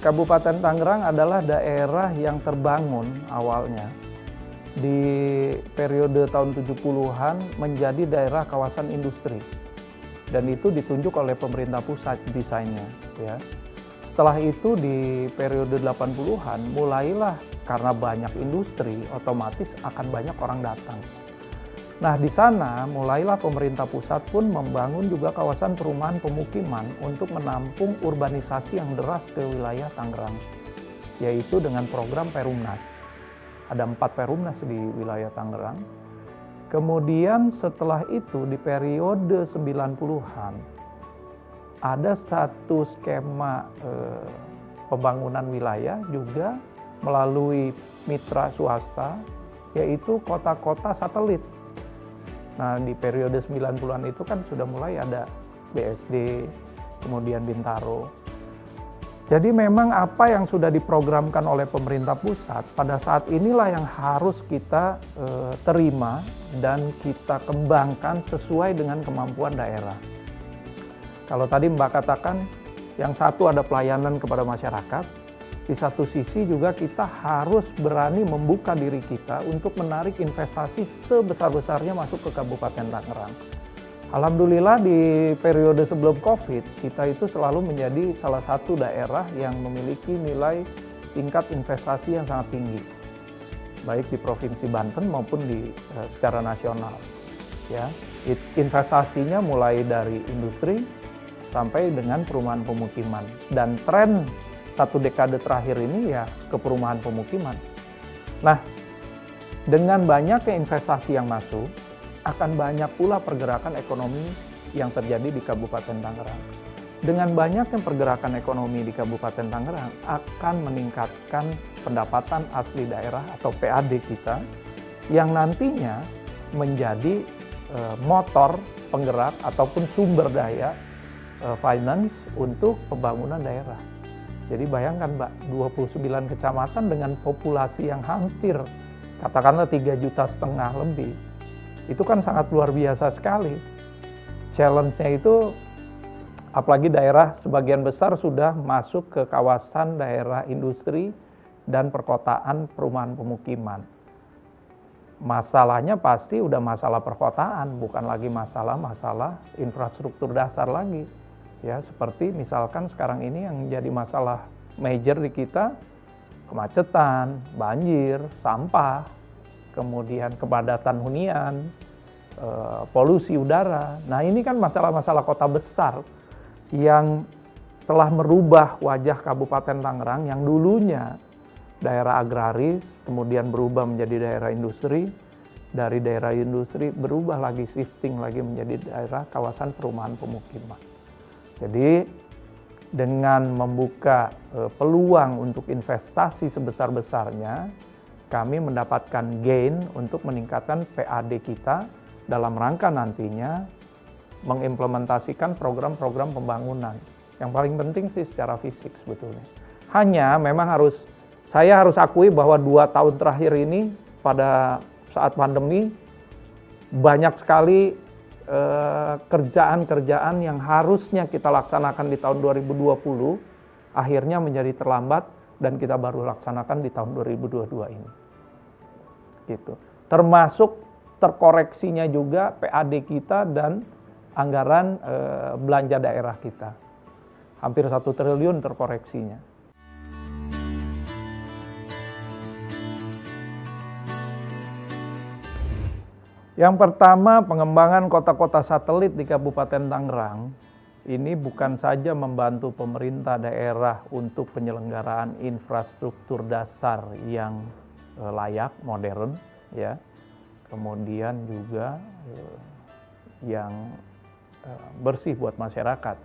Kabupaten Tangerang adalah daerah yang terbangun awalnya di periode tahun 70-an menjadi daerah kawasan industri. Dan itu ditunjuk oleh pemerintah pusat desainnya, ya. Setelah itu di periode 80-an mulailah karena banyak industri, otomatis akan banyak orang datang. Nah, di sana mulailah pemerintah pusat pun membangun juga kawasan perumahan pemukiman untuk menampung urbanisasi yang deras ke wilayah Tangerang, yaitu dengan program Perumnas. Ada 4 Perumnas di wilayah Tangerang. Kemudian setelah itu di periode 90-an ada satu skema pembangunan wilayah juga melalui mitra swasta, yaitu kota-kota satelit. Nah, di periode 90-an itu kan sudah mulai ada BSD, kemudian Bintaro. Jadi memang apa yang sudah diprogramkan oleh pemerintah pusat, pada saat inilah yang harus kita terima dan kita kembangkan sesuai dengan kemampuan daerah. Kalau tadi Mbak katakan, yang satu ada pelayanan kepada masyarakat, di satu sisi juga kita harus berani membuka diri kita untuk menarik investasi sebesar-besarnya masuk ke Kabupaten Tangerang. Alhamdulillah di periode sebelum Covid, kita itu selalu menjadi salah satu daerah yang memiliki nilai tingkat investasi yang sangat tinggi, baik di Provinsi Banten maupun di secara nasional. Ya, investasinya mulai dari industri sampai dengan perumahan pemukiman, dan tren 1 dekade terakhir ini ya ke perumahan pemukiman. Nah, dengan banyaknya investasi yang masuk, akan banyak pula pergerakan ekonomi yang terjadi di Kabupaten Tangerang. Dengan banyaknya pergerakan ekonomi di Kabupaten Tangerang akan meningkatkan pendapatan asli daerah atau PAD kita yang nantinya menjadi motor penggerak ataupun sumber daya finance untuk pembangunan daerah. Jadi bayangkan Mbak, 29 kecamatan dengan populasi yang hampir katakanlah 3,5 juta lebih. Itu kan sangat luar biasa sekali. Challenge-nya itu apalagi daerah sebagian besar sudah masuk ke kawasan daerah industri dan perkotaan perumahan pemukiman. Masalahnya pasti udah masalah perkotaan, bukan lagi masalah infrastruktur dasar lagi. Ya, seperti misalkan sekarang ini yang jadi masalah major di kita, kemacetan, banjir, sampah, kemudian kepadatan hunian, polusi udara. Nah, ini kan masalah-masalah kota besar yang telah merubah wajah Kabupaten Tangerang yang dulunya daerah agraris, kemudian berubah menjadi daerah industri, dari daerah industri berubah lagi, shifting lagi menjadi daerah kawasan perumahan pemukiman. Jadi dengan membuka peluang untuk investasi sebesar-besarnya, kami mendapatkan gain untuk meningkatkan PAD kita dalam rangka nantinya mengimplementasikan program-program pembangunan. Yang paling penting sih secara fisik sebetulnya. Hanya memang saya harus akui bahwa 2 tahun terakhir ini pada saat pandemi banyak sekali kerjaan-kerjaan yang harusnya kita laksanakan di tahun 2020 akhirnya menjadi terlambat dan kita baru laksanakan di tahun 2022 ini. Gitu. Termasuk terkoreksinya juga PAD kita dan anggaran belanja daerah kita. Hampir 1 triliun terkoreksinya. Yang pertama, pengembangan kota-kota satelit di Kabupaten Tangerang ini bukan saja membantu pemerintah daerah untuk penyelenggaraan infrastruktur dasar yang layak, modern, ya. Kemudian juga yang bersih buat masyarakat.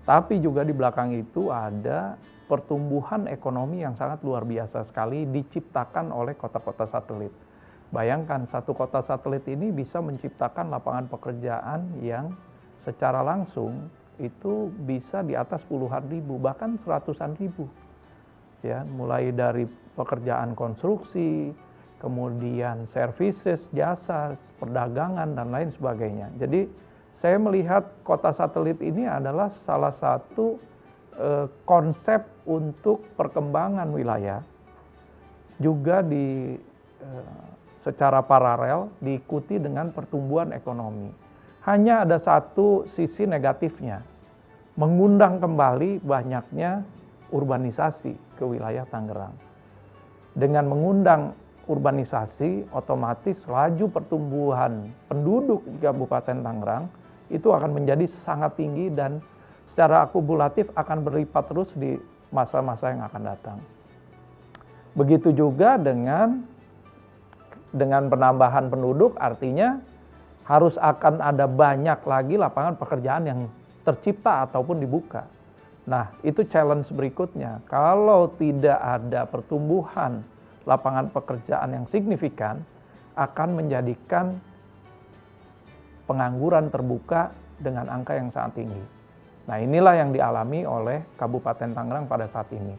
Tapi juga di belakang itu ada pertumbuhan ekonomi yang sangat luar biasa sekali diciptakan oleh kota-kota satelit. Bayangkan, satu kota satelit ini bisa menciptakan lapangan pekerjaan yang secara langsung itu bisa di atas puluhan ribu, bahkan seratusan ribu. Ya, mulai dari pekerjaan konstruksi, kemudian services, jasa, perdagangan, dan lain sebagainya. Jadi, saya melihat kota satelit ini adalah salah satu konsep untuk perkembangan wilayah juga secara paralel diikuti dengan pertumbuhan ekonomi. Hanya ada satu sisi negatifnya, mengundang kembali banyaknya urbanisasi ke wilayah Tangerang. Dengan mengundang urbanisasi, otomatis laju pertumbuhan penduduk di Kabupaten Tangerang itu akan menjadi sangat tinggi dan secara akumulatif akan berlipat terus di masa-masa yang akan datang. Begitu juga dengan penambahan penduduk, artinya harus akan ada banyak lagi lapangan pekerjaan yang tercipta ataupun dibuka. Nah, itu challenge berikutnya. Kalau tidak ada pertumbuhan lapangan pekerjaan yang signifikan, akan menjadikan pengangguran terbuka dengan angka yang sangat tinggi. Nah, inilah yang dialami oleh Kabupaten Tangerang pada saat ini.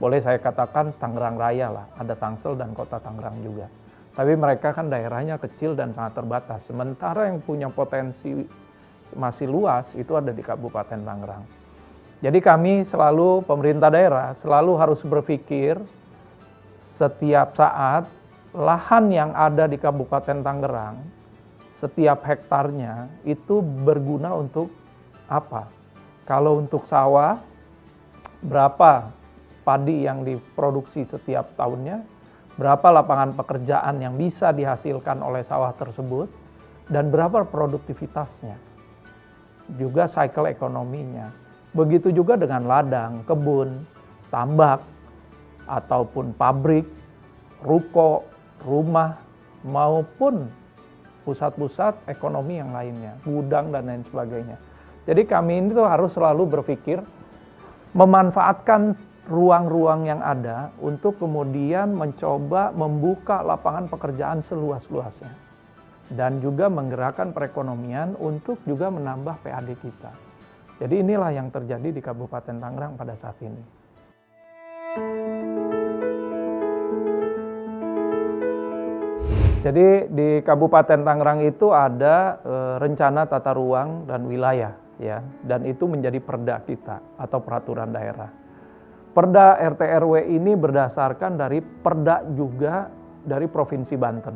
Boleh saya katakan Tangerang Raya lah, ada Tangsel dan Kota Tangerang juga. Tapi mereka kan daerahnya kecil dan sangat terbatas. Sementara yang punya potensi masih luas itu ada di Kabupaten Tangerang. Jadi kami selalu, pemerintah daerah, selalu harus berpikir setiap saat lahan yang ada di Kabupaten Tangerang, setiap hektarnya itu berguna untuk apa? Kalau untuk sawah, berapa padi yang diproduksi setiap tahunnya, berapa lapangan pekerjaan yang bisa dihasilkan oleh sawah tersebut, dan berapa produktivitasnya, juga cycle ekonominya. Begitu juga dengan ladang, kebun, tambak, ataupun pabrik, ruko, rumah, maupun pusat-pusat ekonomi yang lainnya, gudang dan lain sebagainya. Jadi kami ini tuh harus selalu berpikir memanfaatkan ruang-ruang yang ada untuk kemudian mencoba membuka lapangan pekerjaan seluas-luasnya. Dan juga menggerakkan perekonomian untuk juga menambah PAD kita. Jadi inilah yang terjadi di Kabupaten Tangerang pada saat ini. Jadi di Kabupaten Tangerang itu ada rencana tata ruang dan wilayah, ya, dan itu menjadi perda kita atau peraturan daerah. Perda RT RW ini berdasarkan dari perda juga dari Provinsi Banten.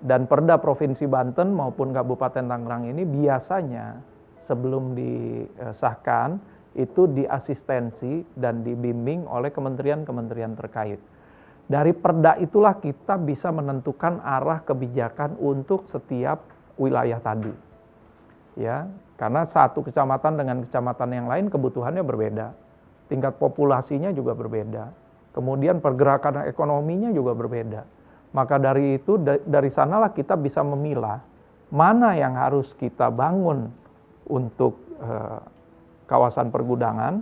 Dan perda Provinsi Banten maupun Kabupaten Tangerang ini biasanya sebelum disahkan itu diasistensi dan dibimbing oleh kementerian-kementerian terkait. Dari perda itulah kita bisa menentukan arah kebijakan untuk setiap wilayah tadi. Ya, karena satu kecamatan dengan kecamatan yang lain kebutuhannya berbeda. Tingkat populasinya juga berbeda. Kemudian pergerakan ekonominya juga berbeda. Maka dari itu, dari sanalah kita bisa memilah mana yang harus kita bangun untuk kawasan pergudangan,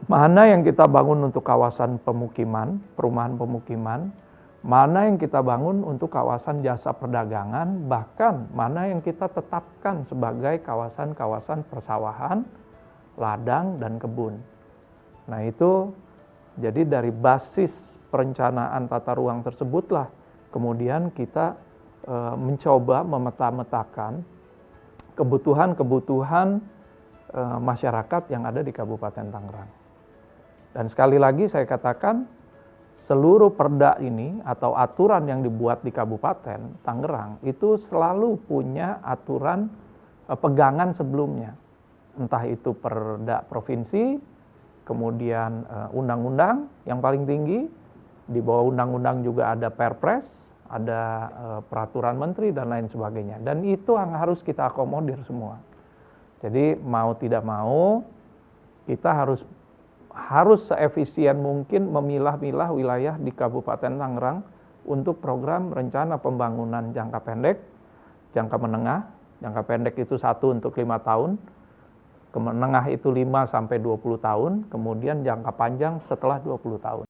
mana yang kita bangun untuk kawasan pemukiman, perumahan pemukiman, mana yang kita bangun untuk kawasan jasa perdagangan, bahkan mana yang kita tetapkan sebagai kawasan-kawasan persawahan, ladang, dan kebun. Nah itu, jadi dari basis perencanaan tata ruang tersebutlah kemudian kita mencoba memeta-metakan kebutuhan-kebutuhan masyarakat yang ada di Kabupaten Tangerang. Dan sekali lagi saya katakan, seluruh perda ini atau aturan yang dibuat di Kabupaten Tangerang itu selalu punya aturan pegangan sebelumnya. Entah itu perda provinsi, kemudian undang-undang yang paling tinggi, di bawah undang-undang juga ada perpres, ada peraturan menteri dan lain sebagainya. Dan itu yang harus kita akomodir semua. Jadi mau tidak mau kita harus seefisien mungkin memilah-milah wilayah di Kabupaten Tangerang untuk program rencana pembangunan jangka pendek, jangka menengah. Jangka pendek itu 1 untuk 5 tahun, ke menengah itu 5 sampai 20 tahun, kemudian jangka panjang setelah 20 tahun.